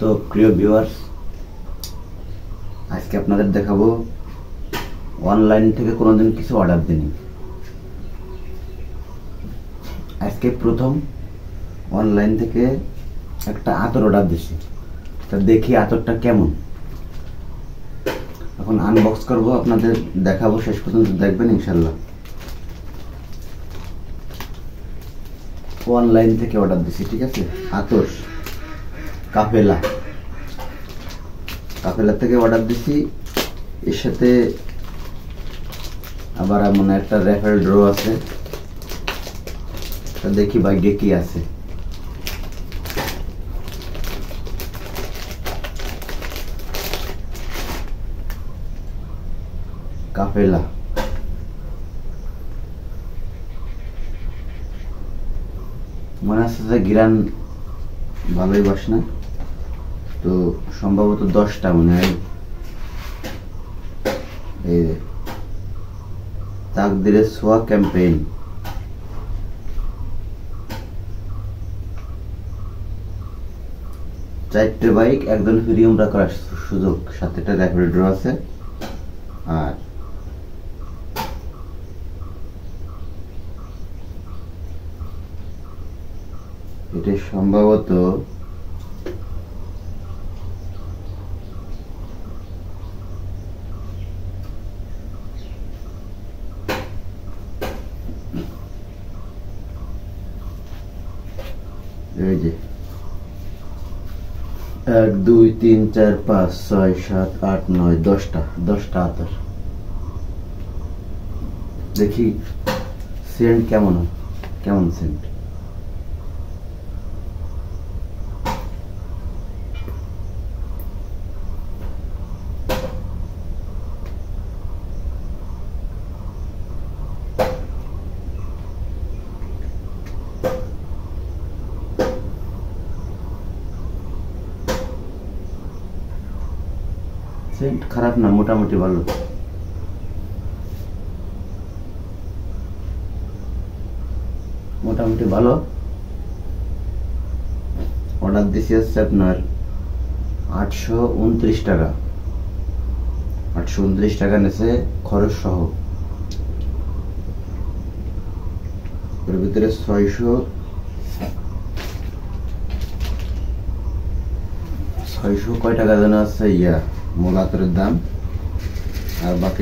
তো প্রিয় ভিউয়ার্স, আজকে আপনাদের দেখাবো অনলাইন থেকে কোনোদিন কিছু অর্ডার দিইনি। আজকে প্রথম অনলাইন থেকে একটা আতর অর্ডার দিছি। তা দেখি আতরটা কেমন, এখন আনবক্স করব, আপনাদের দেখাবো, শেষ পর্যন্ত দেখবেন ইনশাল্লাহ। অনলাইন থেকে অর্ডার দিছি, ঠিক আছে। আতর কাফেলা থেকে অর্ডার দিছি। এর সাথে আবার এমন একটা রেফার ড্র আছে, দেখি ভাগ্যে কি আছে। কাফেলা মনে আছে যে গিরান ভালোই বাসনা, তো সম্ভবত 10টা মনে হয়। এই তাকদিরের ছোঁয়া ক্যাম্পেইন, চারটে বাইক একজন ফ্রি উমরা করার সুযোগ, সাথে একটা র্যাপিড ড্র আছে। আর এটা সম্ভবত এই যে 1 2 3 4 5 6 7 8 9 10টা আতর। দেখি সেন্ট কেমন সেন্ট। সেন্ট খারাপ না, মোটামুটি ভালো। অর্ডার দিছি হচ্ছে আপনার 829 টাকা। 829 টাকা নেছে খরচ সহ। এর ভিতরে 600 কয় টাকা যেন আছে মূল আতরের দাম, আর বাকি